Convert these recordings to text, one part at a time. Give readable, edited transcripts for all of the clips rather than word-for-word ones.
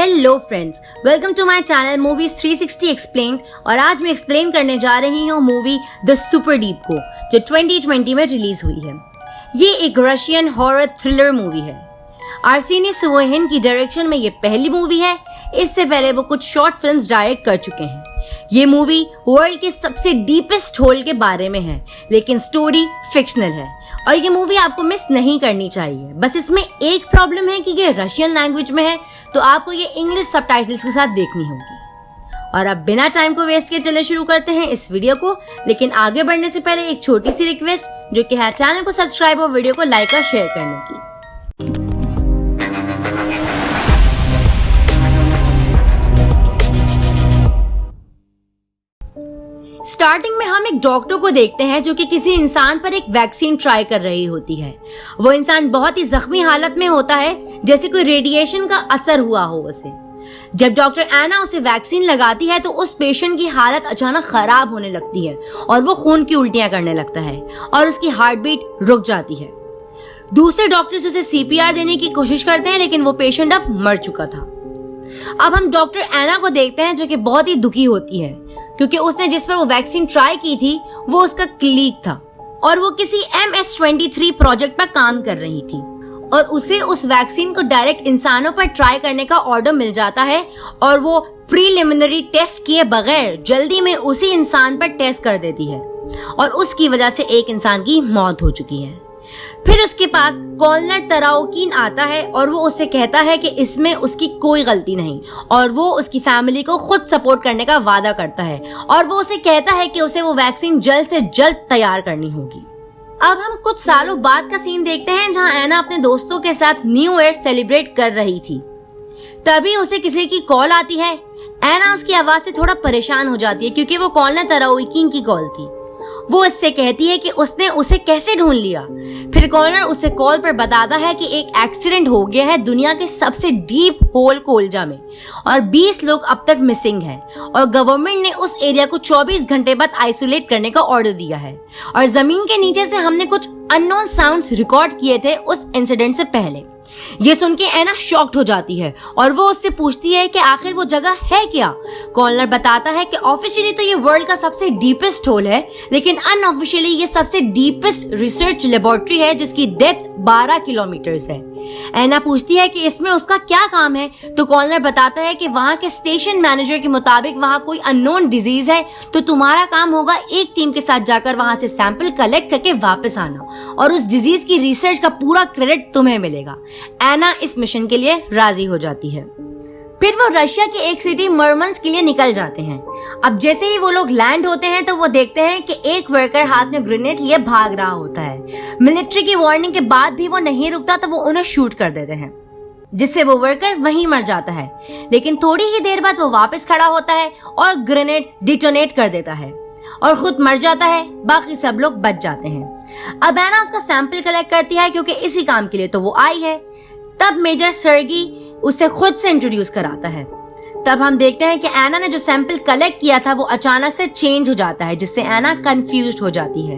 Hello friends, welcome to my channel movies 360 explained. और आज मैं एक्सप्लेन करने जा रही हूँ मूवी द सुपर डीप को, जो 2020 में रिलीज हुई है। ये एक रशियन हॉरर थ्रिलर मूवी है। आर्सेनी सुवोहिन की डायरेक्शन में ये पहली मूवी है। इससे पहले वो कुछ शॉर्ट फिल्म्स डायरेक्ट कर चुके हैं। ये मूवी वर्ल्ड के सबसे डीपेस्ट होल के बारे में है, लेकिन स्टोरी फिक्शनल है और ये मूवी आपको मिस नहीं करनी चाहिए। बस इसमें एक प्रॉब्लम है कि ये रशियन लैंग्वेज में है, तो आपको ये इंग्लिश सबटाइटल्स के साथ देखनी होगी। और अब बिना टाइम को वेस्ट किए चले शुरू करते हैं इस वीडियो को। लेकिन आगे बढ़ने से पहले एक छोटी सी रिक्वेस्ट, जो कि है चैनल को सब्सक्राइब और वीडियो को लाइक और शेयर करने की। स्टार्टिंग में हम एक डॉक्टर को देखते हैं जो कि किसी इंसान पर एक वैक्सीन ट्राई कर रही होती है। वो इंसान बहुत ही जख्मी हालत में होता है, जैसे कोई रेडिएशन का असर हुआ हो उसे। जब डॉक्टर एना उसे वैक्सीन लगाती है तो उस पेशेंट की हालत अचानक खराब होने लगती है और वो खून की उल्टियां करने लगता है और उसकी हार्ट बीट रुक जाती है। दूसरे डॉक्टर्स उसे सीपीआर देने की कोशिश करते हैं, लेकिन वो पेशेंट अब मर चुका था। अब हम डॉक्टर एना को देखते हैं जो कि बहुत ही दुखी होती है, क्योंकि उसने जिस पर वो वैक्सीन ट्राई की थी वो उसका कलीग था और वो किसी MS-23 प्रोजेक्ट पर काम कर रही थी और उसे उस वैक्सीन को डायरेक्ट इंसानों पर ट्राई करने का ऑर्डर मिल जाता है और वो प्रीलिमिनरी टेस्ट किए बगैर जल्दी में उसी इंसान पर टेस्ट कर देती है और उसकी वजह से एक इंसान की मौत हो चुकी है। फिर उसके पास कॉलनर तराउकीन आता है और वो उससे कहता है कि इसमें उसकी कोई गलती नहीं और वो उसकी फैमिली को खुद सपोर्ट करने का वादा करता है और वो उसे कहता है कि उसे वो वैक्सीन जल्द से जल्द तैयार करनी होगी। अब हम कुछ सालों बाद का सीन देखते हैं जहां एना अपने दोस्तों के साथ न्यू ईयर सेलिब्रेट कर रही थी। तभी उसे किसी की कॉल आती है। एना उसकी आवाज से थोड़ा परेशान हो जाती है क्योंकि वो कॉलनर तराउकीन की कॉल थी। वो इससे कहती है कि उसने उसे कैसे ढूंढ लिया। फिर कॉलनर उसे कॉल पर बताता है कि एक एक्सीडेंट हो गया है दुनिया के सबसे डीप होल कोलजा में और 20 लोग अब तक मिसिंग हैं और गवर्नमेंट ने उस एरिया को 24 घंटे बाद आइसोलेट करने का ऑर्डर दिया है और जमीन के नीचे से हमने कुछ अननोन साउंड्स रिकॉर्ड किए थे उस इंसिडेंट से पहले। ये सुन के एना शॉक्ड हो जाती है और वो उससे पूछती है कि आखिर वो जगह है क्या। कॉलनर बताता है कि ऑफिशियली तो ये वर्ल्ड का सबसे डीपेस्ट होल है, लेकिन अनऑफिशियली ये सबसे डीपेस्ट रिसर्च लेबोरेटरी है जिसकी डेप्थ 12 किलोमीटर्स है। एना पूछती है कि इसमें उसका क्या काम है, तो कॉलनर बताता है कि वहाँ के स्टेशन मैनेजर के मुताबिक वहाँ कोई अननोन डिजीज है, तो तुम्हारा काम होगा एक टीम के साथ जाकर वहाँ से सैंपल कलेक्ट करके वापस आना और उस डिजीज की रिसर्च का पूरा क्रेडिट तुम्हें मिलेगा। एना इस मिशन के लिए राजी हो जाती है। फिर वो रशिया की एक सिटी मर्मंस्क के लिए निकल जाते हैं। अब जैसे ही वो लोग लैंड होते हैं तो वो देखते हैं कि एक वर्कर हाथ में ग्रेनेड लिए भाग रहा होता है। मिलिट्री की वार्निंग के बाद भी वो नहीं रुकता तो वो उन्हें शूट कर देते हैं, जिससे वो वर्कर वहीं मर जाता है। लेकिन थोड़ी ही देर बाद वो वापस खड़ा होता है और ग्रेनेड डिटोनेट कर देता है और खुद मर जाता है। बाकी सब लोग बच जाते हैं। अब एना उसका सैंपल कलेक्ट करती है क्योंकि इसी काम के लिए तो वो आई है। तब मेजर सर्गी उसे खुद से इंट्रोड्यूस कराता है। तब हम देखते हैं कि एना ने जो सैंपल कलेक्ट किया था वो अचानक से चेंज हो जाता है, जिससे एना कंफ्यूज्ड हो जाती है।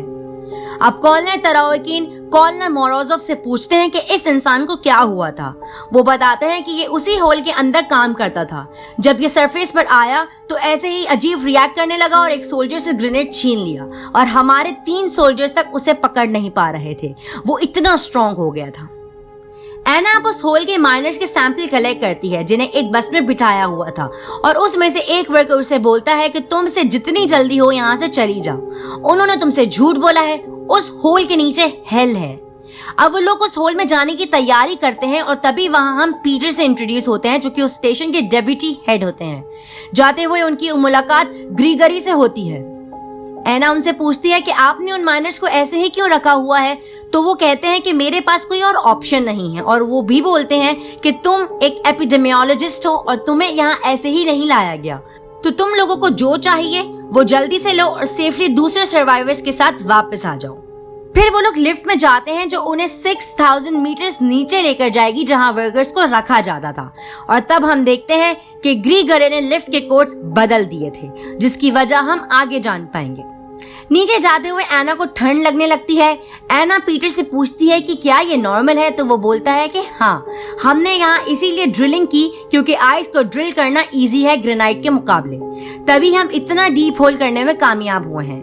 अब कॉलनर तराउकीन कॉलनर मोरोजोव से पूछते हैं कि इस इंसान को क्या हुआ था। वो बताते हैं कि ये उसी होल के अंदर काम करता था। जब ये सरफेस पर आया तो ऐसे ही अजीब रिएक्ट करने लगा और एक सोल्जर से ग्रेनेड छीन लिया और हमारे 3 सोल्जर्स तक उसे पकड़ नहीं पा रहे थे। वो इतना स्ट्रांग हो गया था। एना अब उस होल के माइनर्स के सैंपल कलेक्ट करती है जिन्हें एक बस में बिठाया हुआ था और उसमें से एक वर्कर उसे बोलता है कि तुमसे जितनी जल्दी हो यहाँ से चली जाओ। उन्होंने तुमसे झूठ बोला है, उस होल के नीचे हेल है। अब वो लोग उस होल में जाने की तैयारी करते हैं और तभी वहां हम पीटर से इंट्रोड्यूस होते हैं जो कि उस स्टेशन के डेप्यूटी हेड होते हैं। जाते हुए उनकी मुलाकात ग्रीगरी से होती है। एना उनसे पूछती है कि आपने उन माइनर्स को ऐसे ही क्यों रखा हुआ है, तो वो कहते हैं कि मेरे पास कोई और ऑप्शन नहीं है और वो भी बोलते हैं कि तुम एक एपिडेमियोलॉजिस्ट हो और तुम्हें यहाँ ऐसे ही नहीं लाया गया, तो तुम लोगों को जो चाहिए वो जल्दी से लो और सेफली दूसरे सर्वाइवर्स के साथ वापस आ जाओ। फिर वो लोग लिफ्ट में जाते हैं जो उन्हें 6000 मीटर्स नीचे लेकर जाएगी जहां वर्कर्स को रखा जाता था। और तब हम देखते हैं कि ग्रीगरे ने लिफ्ट के कोड्स बदल दिए थे, जिसकी वजह हम आगे जान पाएंगे। नीचे जाते हुए एना को ठंड लगने लगती है। एना पीटर से पूछती है कि क्या ये नॉर्मल है, तो वो बोलता है कि हाँ, हमने यहाँ इसीलिए ड्रिलिंग की क्योंकि आइस को ड्रिल करना इजी है ग्रेनाइट के मुकाबले, तभी हम इतना डीप होल करने में कामयाब हुए हैं।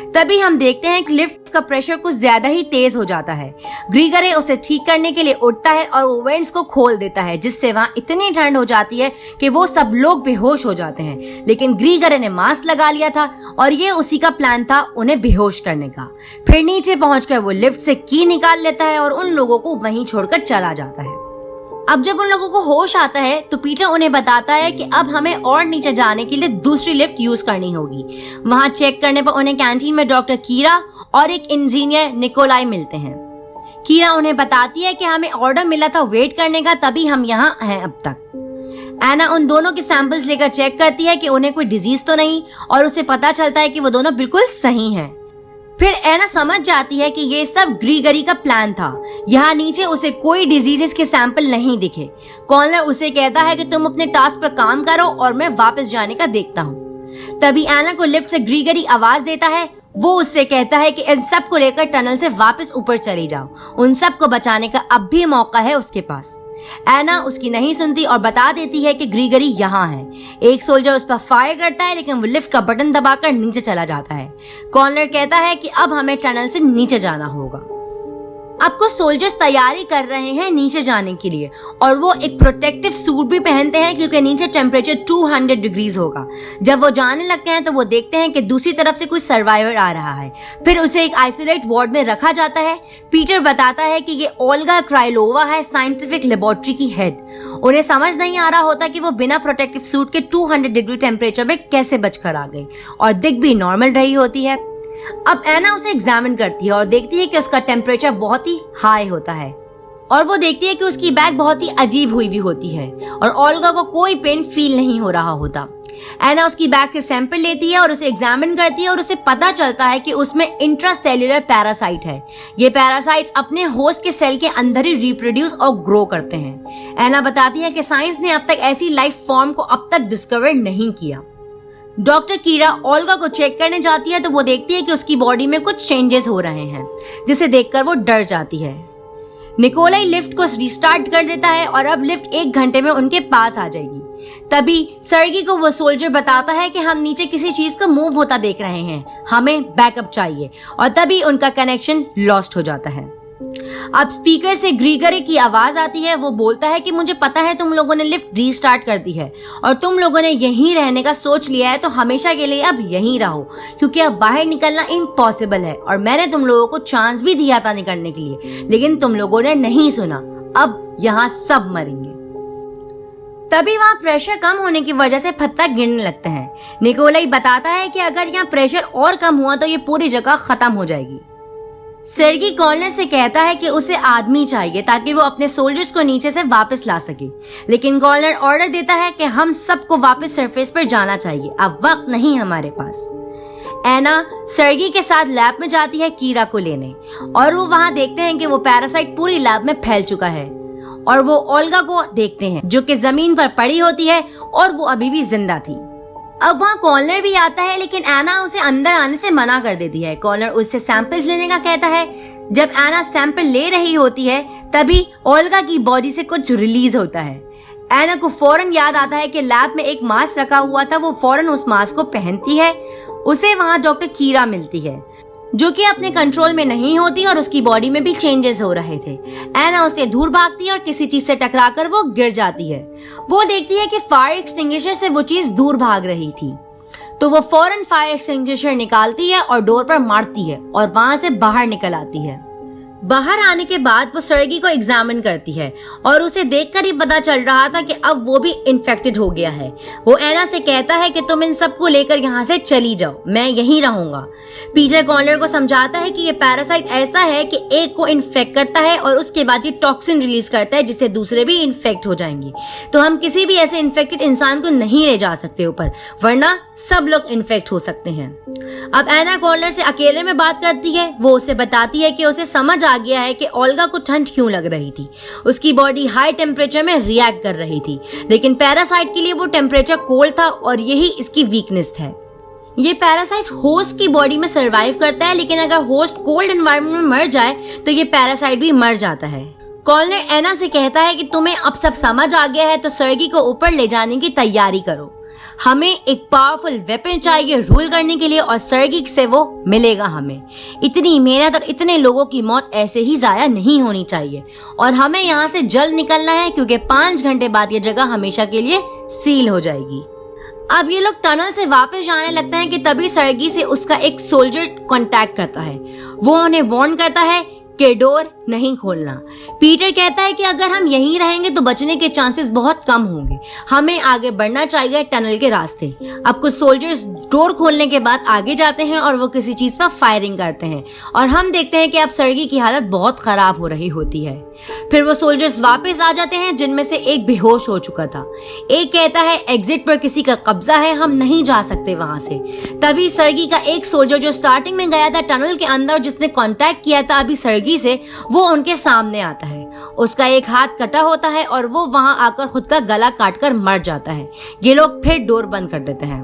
तभी हम देखते हैं कि लिफ्ट का प्रेशर कुछ ज्यादा ही तेज हो जाता है। ग्रीगरे उसे ठीक करने के लिए उठता है और वो वेंट्स को खोल देता है, जिससे वहाँ इतनी ठंड हो जाती है कि वो सब लोग बेहोश हो जाते हैं। लेकिन ग्रीगरे ने मास्क लगा लिया था और ये उसी का प्लान था उन्हें बेहोश करने का। फिर नीचे पहुंचकर वो लिफ्ट से की निकाल लेता है और उन लोगों को वहीं छोड़कर चला जाता है। अब जब उन लोगों को होश आता है तो पीटर उन्हें बताता है कि अब हमें और नीचे जाने के लिए दूसरी लिफ्ट यूज करनी होगी। वहां चेक करने पर उन्हें कैंटीन में डॉक्टर कीरा और एक इंजीनियर निकोलाई मिलते हैं। कीरा उन्हें बताती है कि हमें ऑर्डर मिला था वेट करने का, तभी हम यहाँ हैं अब तक। एना उन दोनों के सैंपल्स लेकर चेक करती है कि उन्हें कोई डिजीज तो नहीं, और उसे पता चलता है कि वो दोनों बिल्कुल सही हैं। फिर एना समझ जाती है कि ये सब ग्रीगरी का प्लान था। यहाँ नीचे उसे कोई डिजीजेस के सैंपल नहीं दिखे। कॉर्नर उसे कहता है कि तुम अपने टास्क पर काम करो और मैं वापस जाने का देखता हूँ। तभी एना को लिफ्ट से ग्रीगरी आवाज देता है। वो उससे कहता है कि इन सब को लेकर टनल से वापस ऊपर चली जाओ, उन सब को बचाने का अब भी मौका है उसके पास। एना उसकी नहीं सुनती और बता देती है कि ग्रीगरी यहाँ है। एक सोल्जर उस पर फायर करता है, लेकिन वो लिफ्ट का बटन दबाकर नीचे चला जाता है। कॉर्नर कहता है कि अब हमें टनल से नीचे जाना होगा। अब कुछ सोल्जर्स तैयारी कर रहे हैं नीचे जाने के लिए, और वो एक प्रोटेक्टिव सूट भी पहनते हैं क्योंकि नीचे टेम्परेचर 200 डिग्रीज होगा। जब वो जाने लगते हैं तो वो देखते हैं कि दूसरी तरफ से कोई सर्वाइवर आ रहा है। फिर उसे एक आइसोलेट वार्ड में रखा जाता है। पीटर बताता है कि ये ओल्गा क्राइलोवा है, साइंटिफिक लेबोरेटरी की हेड। उन्हें समझ नहीं आ रहा होता कि वो बिना प्रोटेक्टिव सूट के 200 डिग्री टेम्परेचर में कैसे बचकर आ गई, और दिख भी नॉर्मल रही होती है। अब एना उसे एग्जामिन करती है और देखती है कि उसका टेम्परेचर बहुत ही हाई होता है, और वो देखती है कि उसकी बैग बहुत ही अजीब हुई भी होती है और ओल्गा को कोई पेन फील नहीं हो रहा होता। एना उसकी बैग के सैंपल लेती है और उसे एग्जामिन करती है, और उसे पता चलता है कि उसमें इंट्रासेल्युलर पैरासाइट है। ये पैरासाइट्स अपने होस्ट के सेल के अंदर ही रिप्रोड्यूस और ग्रो करते हैं। एना बताती है कि साइंस ने अब तक ऐसी लाइफ फॉर्म को अब तक डिस्कवर नहीं किया। डॉक्टर कीरा ओल्गा को चेक करने जाती है तो वो देखती है कि उसकी बॉडी में कुछ चेंजेस हो रहे हैं, जिसे देखकर वो डर जाती है। निकोलाई लिफ्ट को रिस्टार्ट कर देता है और अब लिफ्ट 1 घंटे में उनके पास आ जाएगी। तभी सर्गी को वो सोल्जर बताता है कि हम नीचे किसी चीज को मूव होता देख रहे हैं, हमें बैकअप चाहिए, और तभी उनका कनेक्शन लॉस्ट हो जाता है। अब स्पीकर से ग्रीगरे की आवाज आती है। वो बोलता है कि मुझे पता है तुम लोगों ने लिफ्ट रीस्टार्ट कर दी है और तुम लोगों ने यहीं रहने का सोच लिया है, तो हमेशा के लिए अब यहीं रहो, क्योंकि अब बाहर निकलना इम्पॉसिबल है, और मैंने तुम लोगों को चांस भी दिया था निकलने के लिए, लेकिन तुम लोगों ने नहीं सुना। अब यहाँ सब मरेंगे। तभी वहाँ प्रेशर कम होने की वजह से पत्थर गिरने लगते हैं। निकोलाई बताता है कि अगर यहाँ प्रेशर और कम हुआ तो ये पूरी जगह खत्म हो जाएगी। सर्गी कॉर्नर से कहता है कि उसे आदमी चाहिए ताकि वो अपने सोल्जर्स को नीचे से वापस ला सके, लेकिन कॉर्नर ऑर्डर देता है कि हम सबको वापस सरफेस पर जाना चाहिए, अब वक्त नहीं हमारे पास। एना सर्गी के साथ लैब में जाती है कीरा को लेने, और वो वहां देखते हैं कि वो पैरासाइट पूरी लैब में फैल चुका है, और वो ओल्गा को देखते हैं जो कि जमीन पर पड़ी होती है और वो अभी भी जिंदा थी। अब वहाँ कॉर्नर भी आता है, लेकिन एना उसे अंदर आने से मना कर देती है। कॉर्नर उससे सैंपल्स लेने का कहता है। जब एना सैंपल ले रही होती है तभी ओल्गा की बॉडी से कुछ रिलीज होता है। एना को फौरन याद आता है कि लैब में एक मास्क रखा हुआ था। वो फौरन उस मास्क को पहनती है। उसे वहाँ डॉक्टर कीरा मिलती है, जो कि अपने कंट्रोल में नहीं होती, और उसकी बॉडी में भी चेंजेस हो रहे थे। एना उससे दूर भागती है और किसी चीज से टकराकर वो गिर जाती है। वो देखती है कि फायर एक्सटिंग्विशर से वो चीज दूर भाग रही थी, तो वो फौरन फायर एक्सटिंग्विशर निकालती है और डोर पर मारती है और वहां से बाहर निकल आती है। बाहर आने के बाद वो सर्गी को एग्जामिन करती है और उसे देखकर ही पता चल रहा था कि अब वो भी इन्फेक्टेड हो गया है। वो एना से कहता है कि तुम इन सबको लेकर यहाँ से चली जाओ, मैं यहीं रहूंगा। पीटर कॉर्नर को समझाता है कि ये पैरासाइट ऐसा है कि एक को इन्फेक्ट करता है और उसके बाद ये टॉक्सिन रिलीज करता है, जिससे दूसरे भी इन्फेक्ट हो जाएंगे। तो हम किसी भी ऐसे इन्फेक्टेड इंसान को नहीं ले जा सकते ऊपर, वरना सब लोग इन्फेक्ट हो सकते हैं। अब एना कॉर्नर से अकेले में बात करती है। वो उसे बताती है कि उसे समझ आ गया है कि ओल्गा को ठंड क्यों लग रही थी। उसकी बॉडी हाई टेम्परेचर में रिएक्ट कर रही थी, लेकिन पैरासाइट के लिए वो टेम्परेचर कोल्ड था और यही इसकी वीकनेस है। ये पैरासाइट होस्ट की बॉडी में सरवाइव करता है, लेकिन अगर होस्ट कोल्ड एनवायरनमेंट में मर जाए तो ये पैरासाइट भी मर जाता है। कॉलर एना से कहता है कि तुम्हें अब सब समझ आ गया है तो सर्गी को ऊपर ले जाने की तैयारी करो। हमें एक पावरफुल वेपन चाहिए रूल करने के लिए और सर्गी से वो मिलेगा हमें। इतनी मेहनत और इतने लोगों की मौत ऐसे ही जाया नहीं होनी चाहिए और हमें यहाँ से जल्द निकलना है क्योंकि 5 घंटे बाद ये जगह हमेशा के लिए सील हो जाएगी। अब ये लोग टनल से वापस जाने लगते हैं कि तभी सर्गी से उसका एक सोल्जर कांटेक्ट करता है। वो उन्हें वार्न करता है कि डोर नहीं खोलना। पीटर कहता है कि अगर हम यहीं रहेंगे तो बचने के चांसेस बहुत कम होंगे, हमें आगे बढ़ना चाहिए टनल के रास्ते। अब कुछ सोल्जर्स डोर खोलने के बाद आगे जाते हैं और वो किसी चीज पर फायरिंग करते हैं और हम देखते हैं कि अब सर्गी की हालत बहुत खराब हो रही होती है। फिर वो सोल्जर्स वापस आ जाते हैं जिनमें से एक बेहोश हो चुका था। एक कहता है एग्जिट पर किसी का कब्जा है, हम नहीं जा सकते वहां से। तभी सर्गी का एक सोल्जर जो स्टार्टिंग में गया था टनल के अंदर, जिसने कांटेक्ट किया था अभी सर्गी से, वो उनके सामने आता है। उसका एक हाथ कटा होता है और वो वहां आकर खुद का गला काटकर मर जाता है। ये लोग फिर डोर बंद कर देते हैं।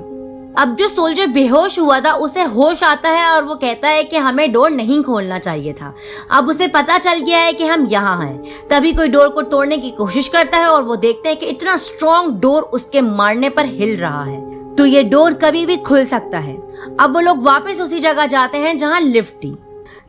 अब जो सोल्जर बेहोश हुआ था उसे होश आता है और वो कहता है कि हमें डोर नहीं खोलना चाहिए था। अब उसे पता चल गया है कि हम यहाँ हैं। तभी कोई डोर को तोड़ने की कोशिश करता है और वो देखते हैं कि इतना स्ट्रॉन्ग डोर उसके मारने पर हिल रहा है, तो ये डोर कभी भी खुल सकता है। अब वो लोग वापस उसी जगह जाते हैं जहाँ लिफ्ट थी।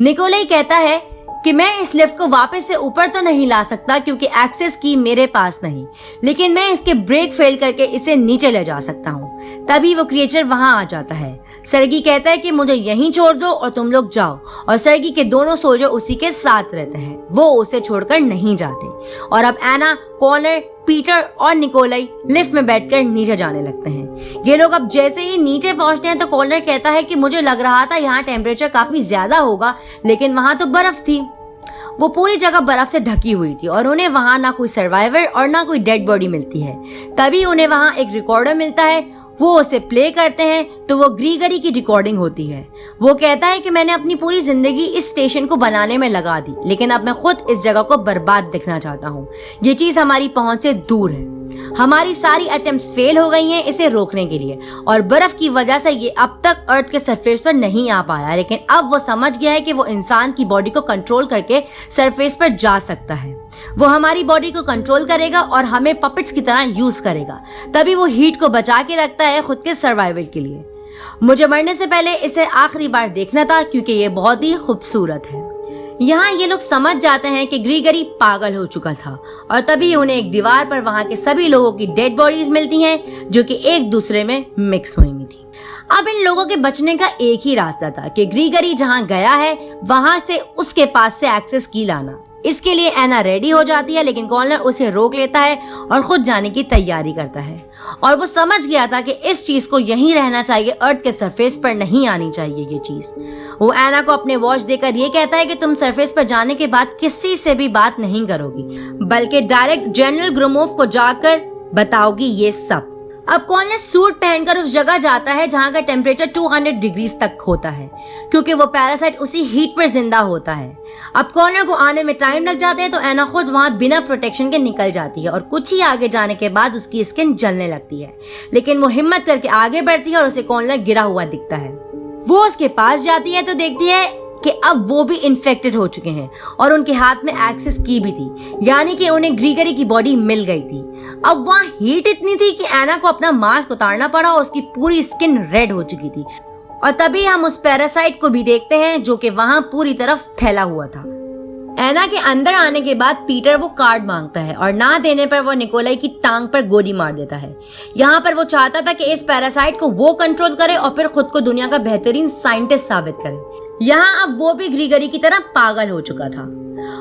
निकोलाई कहता है कि मैं इस लिफ्ट को वापस से ऊपर तो नहीं ला सकता क्योंकि एक्सेस की मेरे पास नहीं, लेकिन मैं इसके ब्रेक फेल करके इसे नीचे ले जा सकता हूँ। तभी वो क्रिएचर वहां आ जाता है। सर्गी कहता है कि मुझे यहीं छोड़ दो और तुम लोग जाओ, और सर्गी के दोनों सोल्जर उसी के साथ रहते हैं, वो उसे छोड़कर नहीं जाते। और अब एना, कॉनर, पीटर और निकोलाई लिफ्ट में बैठकर नीचे जाने लगते हैं। ये लोग अब जैसे ही नीचे पहुंचते हैं तो कॉनर कहता है कि मुझे लग रहा था यहाँ टेम्परेचर काफी ज्यादा होगा, लेकिन वहां तो बर्फ थी। वो पूरी जगह बर्फ से ढकी हुई थी और उन्हें वहां ना कोई सर्वाइवर और ना कोई डेड बॉडी मिलती है। तभी उन्हें वहां एक रिकॉर्डर मिलता है। वो उसे प्ले करते हैं तो वो ग्रीगरी की रिकॉर्डिंग होती है। वो कहता है कि मैंने अपनी पूरी जिंदगी इस स्टेशन को बनाने में लगा दी, लेकिन अब मैं खुद इस जगह को बर्बाद देखना चाहता हूँ। ये चीज हमारी पहुंच से दूर है। हमारी सारी अटेम्प्ट्स फेल हो गई हैं इसे रोकने के लिए, और बर्फ की वजह से ये अब तक अर्थ के सरफेस पर नहीं आ पाया। लेकिन अब वो समझ गया है कि वो इंसान की बॉडी को कंट्रोल करके सरफेस पर जा सकता है। वो हमारी बॉडी को कंट्रोल करेगा और हमें पपेट्स की तरह यूज करेगा। तभी वो हीट को बचा के रखता है खुद के सर्वाइवल के लिए। मुझे मरने से पहले इसे आखिरी बार देखना था क्योंकि ये बहुत ही खूबसूरत है। यहाँ ये लोग समझ जाते हैं कि ग्रीगरी पागल हो चुका था, और तभी उन्हें एक दीवार पर वहाँ के सभी लोगों की डेड बॉडीज मिलती हैं जो कि एक दूसरे में मिक्स हुई हुई थी। अब इन लोगों के बचने का एक ही रास्ता था कि ग्रीगरी जहाँ गया है वहां से उसके पास से एक्सेस की लाना। इसके लिए एना रेडी हो जाती है, लेकिन कॉर्नर उसे रोक लेता है और खुद जाने की तैयारी करता है। और वो समझ गया था कि इस चीज को यहीं रहना चाहिए, अर्थ के सरफेस पर नहीं आनी चाहिए ये चीज। वो एना को अपने वॉच देकर ये कहता है कि तुम सरफेस पर जाने के बाद किसी से भी बात नहीं करोगी, बल्कि डायरेक्ट जनरल ग्रोमोव को जाकर बताओगी ये सब। अब कॉर्नर सूट पहनकर उस जगह जाता है जहाँ का टेम्परेचर 200 डिग्रीज तक होता है, क्योंकि वो पैरासाइट उसी हीट पर जिंदा होता है। अब कॉर्नर को आने में टाइम लग जाता है तो एना खुद वहाँ बिना प्रोटेक्शन के निकल जाती है, और कुछ ही आगे जाने के बाद उसकी स्किन जलने लगती है। लेकिन वो हिम्मत करके आगे बढ़ती है और उसे कॉर्नर गिरा हुआ दिखता है। वो उसके पास जाती है तो देखती है कि अब वो भी इन्फेक्टेड हो चुके हैं और उनके हाथ में एक्सेस की भी थी, यानी कि उन्हें ग्रीगरी की बॉडी मिल गई थी। अब वहाँ हीट इतनी थी कि एना को अपना मास्क उतारना पड़ा और उसकी पूरी स्किन रेड हो चुकी थी। और तभी हम उस पैरासाइट को भी देखते हैं जो कि वहाँ पूरी तरफ फैला हुआ था। एना के अंदर आने के बाद पीटर वो कार्ड मांगता है और ना देने पर वो निकोलाई की टांग पर गोली मार देता है। यहाँ पर वो चाहता था कि इस पैरासाइट को वो कंट्रोल करे और फिर खुद को दुनिया का बेहतरीन साइंटिस्ट साबित करे। यहाँ अब वो भी ग्रीगरी की तरह पागल हो चुका था।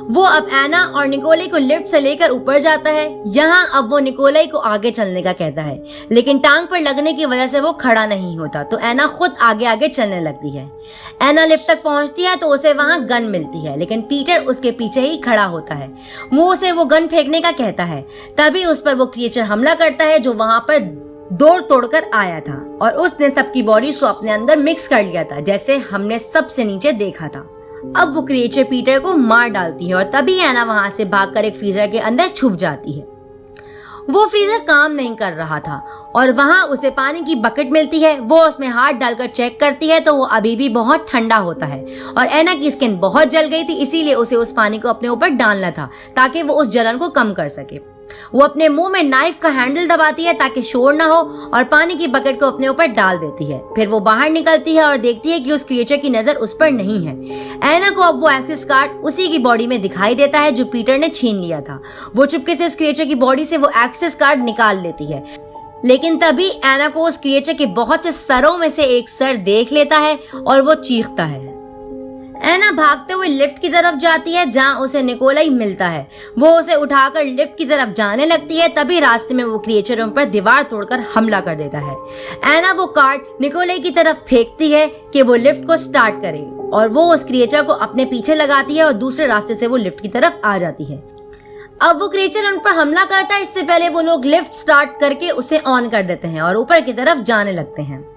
वो अब एना और निकोलाई को लिफ्ट से लेकर ऊपर जाता है। यहाँ अब वो निकोलाई को आगे चलने का कहता है, लेकिन टांग पर लगने की वजह से वो खड़ा नहीं होता, तो एना खुद आगे आगे चलने लगती है। एना लिफ्ट तक पहुंचती है तो उसे वहां गन मिलती है, लेकिन पीटर उसके पीछे ही खड़ा होता है। वो उसे वो गन फेंकने का कहता है। तभी उस पर वो क्रिएचर हमला करता है जो वहां पर दौड़ तोड़कर आया था, और उसने सबकी बॉडीज को अपने अंदर मिक्स कर लिया था, जैसे हमने सबसे नीचे देखा था। अब वो क्रिएचर पीटर को मार डालती है और तभी एना वहां से भागकर एक फ्रीजर के अंदर छुप जाती है। वो फ्रीजर काम नहीं कर रहा था और वहाँ उसे पानी की बकेट मिलती है। वो उसमें हाथ डालकर चेक करती है तो वो अभी भी बहुत ठंडा होता है और एना की स्किन बहुत जल गई थी, इसीलिए उसे उस पानी को अपने ऊपर डालना था ताकि वो उस जलन को कम कर सके। वो अपने मुंह में नाइफ का हैंडल दबाती है ताकि शोर ना हो और पानी की बकेट को अपने ऊपर डाल देती है। फिर वो बाहर निकलती है और देखती है कि उस क्रिएचर की नजर उस पर नहीं है। एना को अब वो एक्सेस कार्ड उसी की बॉडी में दिखाई देता है जो पीटर ने छीन लिया था। वो चुपके से उस क्रिएचर की बॉडी से वो एक्सेस कार्ड निकाल लेती है, लेकिन तभी एना को उस क्रिएचर के बहुत से सरों में से एक सर देख लेता है और वो चीखता है। एना भागते हुए लिफ्ट की तरफ जाती है जहां उसे निकोलाई मिलता है। वो उसे उठाकर लिफ्ट की तरफ जाने लगती है, तभी रास्ते में वो क्रिएचर उन पर दीवार तोड़कर हमला कर देता है। एना वो कार्ड निकोलाई की तरफ फेंकती है कि वो लिफ्ट को स्टार्ट करे और वो उस क्रिएचर को अपने पीछे लगाती है और दूसरे रास्ते से वो लिफ्ट की तरफ आ जाती है। अब वो क्रिएचर उन पर हमला करता है, इससे पहले वो लोग लिफ्ट स्टार्ट करके उसे ऑन कर देते हैं और ऊपर की तरफ जाने लगते हैं।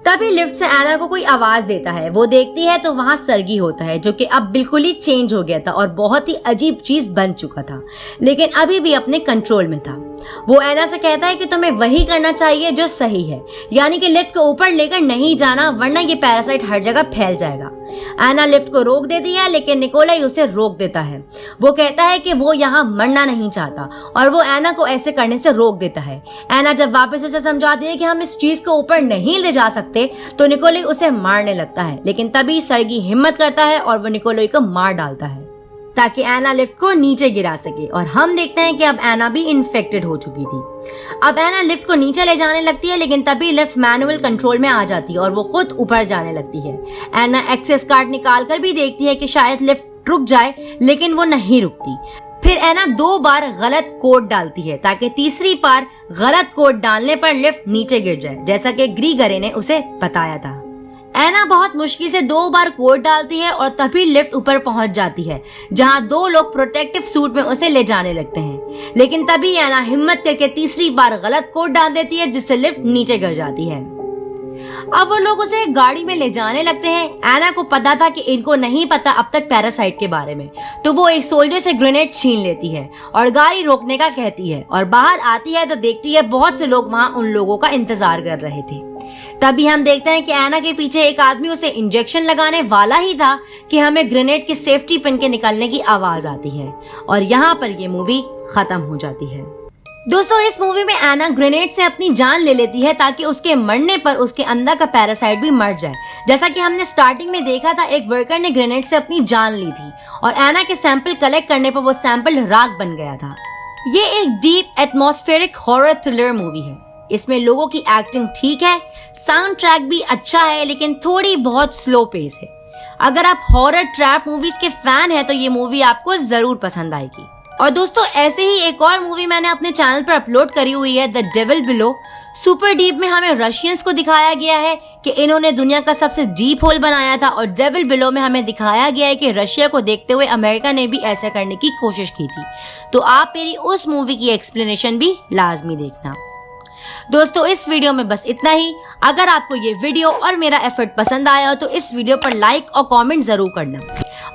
तभी लिफ्ट से एना को कोई आवाज देता है। वो देखती है तो वहां सरगी होता है जो कि अब बिल्कुल ही चेंज हो गया था और बहुत ही अजीब चीज बन चुका था, लेकिन अभी भी अपने कंट्रोल में था। वो एना से कहता है कि तुम्हें वही करना चाहिए जो सही है, यानी कि लिफ्ट को ऊपर लेकर नहीं जाना, वरना ये पैरासाइट हर जगह फैल जाएगा। एना लिफ्ट को रोक देती है, लेकिन निकोलाई उसे रोक देता है। वो कहता है कि वो यहाँ मरना नहीं चाहता और वो एना को ऐसे करने से रोक देता है। एना जब वापस उसे समझाती है कि हम इस चीज को ऊपर नहीं ले जा सकते तो निकोलाई उसे मारने लगता है, लेकिन तभी सरगी हिम्मत करता है और वो निकोलाई को मार डालता है ताकि एना लिफ्ट को नीचे गिरा सके। और हम देखते हैं कि अब एना भी इन्फेक्टेड हो चुकी थी। अब एना लिफ्ट को नीचे ले जाने लगती है, लेकिन तभी लिफ्ट मैनुअल कंट्रोल में आ जाती है और वो खुद ऊपर जाने लगती है। एना एक्सेस कार्ड निकाल कर भी देखती है कि शायद लिफ्ट रुक जाए, लेकिन वो नहीं रुकती। फिर एना 2 बार गलत कोड डालती है ताकि तीसरी बार गलत कोड डालने पर लिफ्ट नीचे गिर जाए, जैसा कि ग्रीगरे ने उसे बताया था। एना बहुत मुश्किल से 2 बार कोड डालती है और तभी लिफ्ट ऊपर पहुंच जाती है, जहां 2 लोग प्रोटेक्टिव सूट में उसे ले जाने लगते हैं। लेकिन तभी एना हिम्मत करके तीसरी बार गलत कोड डाल देती है, जिससे लिफ्ट नीचे गिर जाती है। अब वो लोग उसे गाड़ी में ले जाने लगते हैं। एना को पता था कि इनको नहीं पता अब तक पैरासाइट के बारे में, तो वो एक सोल्जर से ग्रेनेड छीन लेती है और गाड़ी रोकने का कहती है और बाहर आती है तो देखती है बहुत से लोग वहां उन लोगों का इंतजार कर रहे थे। तभी हम देखते हैं कि एना के पीछे एक आदमी उसे इंजेक्शन लगाने वाला ही था कि हमें ग्रेनेड की सेफ्टी पिन के निकलने की आवाज आती है और यहाँ पर ये मूवी खत्म हो जाती है। दोस्तों, इस मूवी में एना ग्रेनेड से अपनी जान ले लेती है ताकि उसके मरने पर उसके अंदर का पैरासाइट भी मर जाए। जैसा कि हमने स्टार्टिंग में देखा था, एक वर्कर ने ग्रेनेड से अपनी जान ली थी और एना के सैंपल कलेक्ट करने पर वो सैंपल राख बन गया था। ये एक deep atmospheric horror thriller movie है। इसमें लोगों की एक्टिंग ठीक है, साउंड ट्रैक भी अच्छा है, लेकिन थोड़ी बहुत स्लो पेस है। अगर आप हॉरर ट्रैप मूवीज के फैन हैं तो ये मूवी आपको जरूर पसंद आएगी। और दोस्तों, ऐसे ही एक और मूवी मैंने अपने चैनल पर अपलोड करी हुई है, the devil below. Super deep में हमें रशियंस को दिखाया गया है कि इन्होंने दुनिया का सबसे डीप होल बनाया था और डेविल बिलो में हमें दिखाया गया है कि रशिया को देखते हुए अमेरिका ने भी ऐसा करने की कोशिश की थी। तो आप मेरी उस मूवी की एक्सप्लेनेशन भी लाजमी देखना। दोस्तों, इस वीडियो में बस इतना ही। अगर आपको ये वीडियो और मेरा एफर्ट पसंद आया हो तो इस वीडियो पर लाइक और कमेंट जरूर करना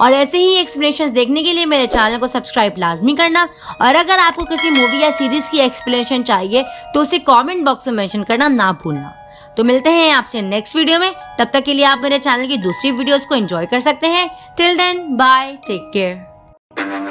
और ऐसे ही एक्सप्लेनेशंस देखने के लिए मेरे चैनल को सब्सक्राइब लाजमी करना। और अगर आपको किसी मूवी या सीरीज की एक्सप्लेनेशन चाहिए तो उसे कमेंट बॉक्स में मेंशन करना ना भूलना। तो मिलते हैं आपसे नेक्स्ट वीडियो में। तब तक के लिए आप मेरे चैनल की दूसरी वीडियोस को एंजॉय कर सकते हैं। Till then, bye, take care.